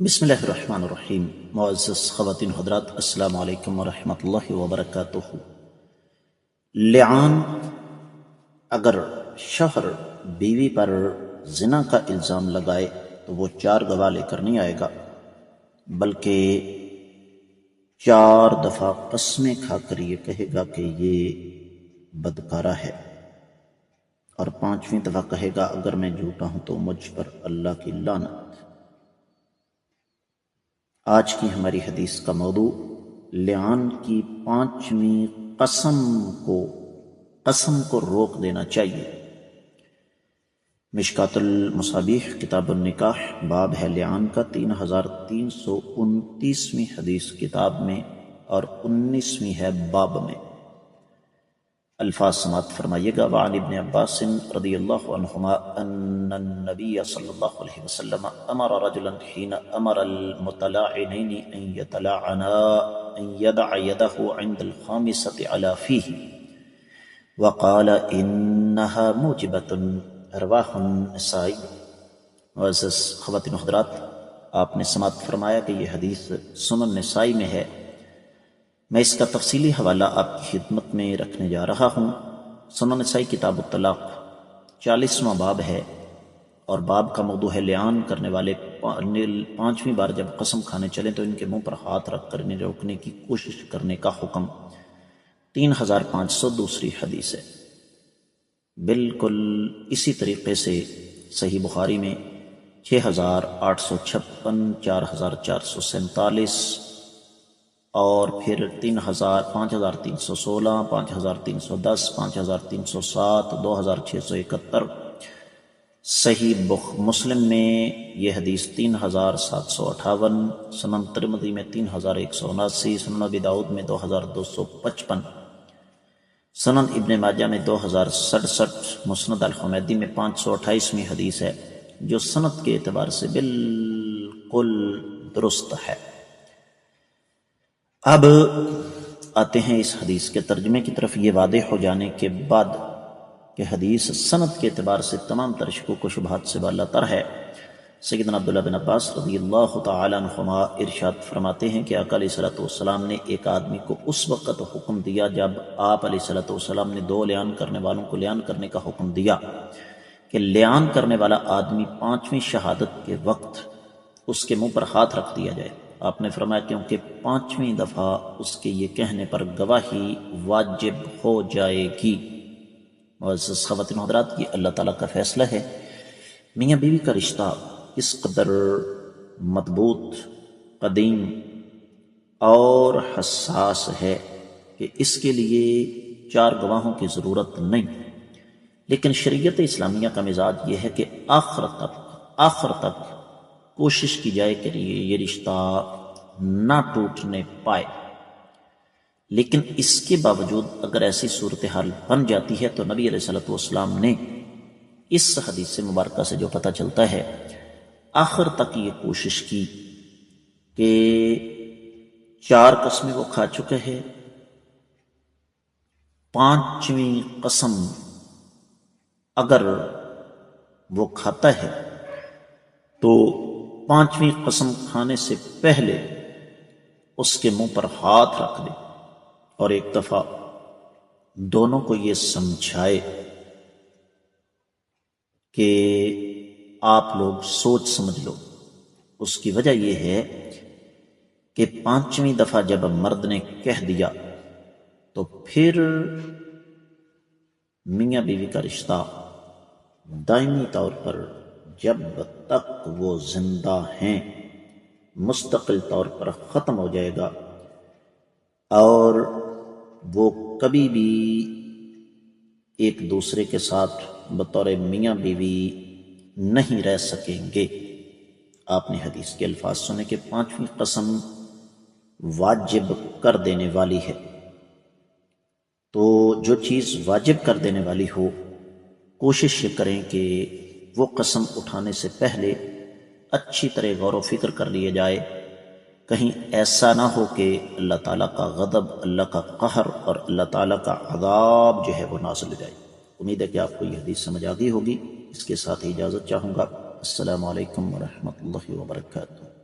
بسم اللہ الرحمن الرحیم۔ معزز خواتین حضرات، السلام علیکم ورحمۃ اللہ وبرکاتہ۔ لعان، اگر شوہر بیوی پر زنا کا الزام لگائے تو وہ 4 گواہ لے کر نہیں آئے گا، بلکہ 4 دفعہ قسمیں کھا کر یہ کہے گا کہ یہ بدکارہ ہے، اور 5ویں دفعہ کہے گا اگر میں جھوٹا ہوں تو مجھ پر اللہ کی لعنت۔ آج کی ہماری حدیث کا موضوع لعان کی 5ویں قسم کو روک دینا چاہیے۔ مشکات المصابیح کتاب النکاح باب ہے لعان کا 3329ویں حدیث کتاب میں، اور 19ویں ہے باب میں۔ الفاظ سماعت فرمائیے گا۔ وعن ابن عباس رضی اللہ عنہما ان النبی صلی اللہ علیہ وسلم امر رجلا حين امر المتلاعنین ان يتلاعنا ان يدع يده عند الخامسة على فيه وقال انها موجبة، رواه النسائی۔ معزز خواتین و حضرات، آپ نے سماعت فرمایا کہ یہ حدیث سنن نسائی میں ہے۔ میں اس کا تفصیلی حوالہ آپ کی خدمت میں رکھنے جا رہا ہوں۔ سنن نسائی کتاب الطلاق 40واں باب ہے، اور باب کا موضوع ہے لعان کرنے والے 5ویں بار جب قسم کھانے چلیں تو ان کے منہ پر ہاتھ رکھ کر انہیں روکنے کی کوشش کرنے کا حکم۔ 3502 حدیث ہے۔ بالکل اسی طریقے سے صحیح بخاری میں 6856، 4447 اور پھر 5316، 5310، 5307، 2671۔ صحیح مسلم میں یہ حدیث 3758، سنن ترمذی میں 3179، سنن ابی داؤد میں 2255، سنن ابن ماجہ میں 2067، مسند الحمیدی میں 528ویں حدیث ہے، جو سند کے اعتبار سے بالکل درست ہے۔ اب آتے ہیں اس حدیث کے ترجمے کی طرف۔ یہ واضح ہو جانے کے بعد کہ حدیث سند کے اعتبار سے تمام تر شکوک و شبہات سے بالا تر ہے، سیدنا عبداللہ بن عباس رضی اللہ تعالیٰ عنہما ارشاد فرماتے ہیں کہ آقا علیہ الصلوۃ والسلام نے ایک آدمی کو اس وقت حکم دیا جب آپ علیہ الصلوۃ والسلام نے 2 لعان کرنے والوں کو لعان کرنے کا حکم دیا کہ لعان کرنے والا آدمی 5ویں شہادت کے وقت اس کے منہ پر ہاتھ رکھ دیا جائے۔ آپ نے فرمایا کیونکہ 5ویں دفعہ اس کے یہ کہنے پر گواہی واجب ہو جائے گی۔ معزز خواتین و حضرات، یہ اللہ تعالیٰ کا فیصلہ ہے۔ میاں بیوی کا رشتہ اس قدر مضبوط، قدیم اور حساس ہے کہ اس کے لیے 4 گواہوں کی ضرورت نہیں، لیکن شریعت اسلامیہ کا مزاج یہ ہے کہ آخر تک کوشش کی جائے کہ یہ رشتہ نہ ٹوٹنے پائے۔ لیکن اس کے باوجود اگر ایسی صورتحال بن جاتی ہے تو نبی علیہ الصلوۃ والسلام نے اس حدیث مبارکہ سے جو پتہ چلتا ہے، آخر تک یہ کوشش کی کہ 4 قسمیں وہ کھا چکے ہیں، 5ویں قسم اگر وہ کھاتا ہے تو 5ویں قسم کھانے سے پہلے اس کے منہ پر ہاتھ رکھ دے، اور ایک دفعہ دونوں کو یہ سمجھائے کہ آپ لوگ سوچ سمجھ لو۔ اس کی وجہ یہ ہے کہ 5ویں دفعہ جب مرد نے کہہ دیا تو پھر میاں بیوی کا رشتہ دائمی طور پر جب تک وہ زندہ ہیں مستقل طور پر ختم ہو جائے گا، اور وہ کبھی بھی ایک دوسرے کے ساتھ بطور میاں بیوی نہیں رہ سکیں گے۔ آپ نے حدیث کے الفاظ سنے کہ 5ویں قسم واجب کر دینے والی ہے، تو جو چیز واجب کر دینے والی ہو کوشش یہ کریں کہ وہ قسم اٹھانے سے پہلے اچھی طرح غور و فکر کر لیے جائے، کہیں ایسا نہ ہو کہ اللہ تعالیٰ کا غضب، اللہ کا قہر اور اللہ تعالیٰ کا عذاب جو ہے وہ نازل ہو جائے۔ امید ہے کہ آپ کو یہ حدیث سمجھ آ گئی ہوگی۔ اس کے ساتھ ہی اجازت چاہوں گا۔ السلام علیکم ورحمۃ اللہ وبرکاتہ۔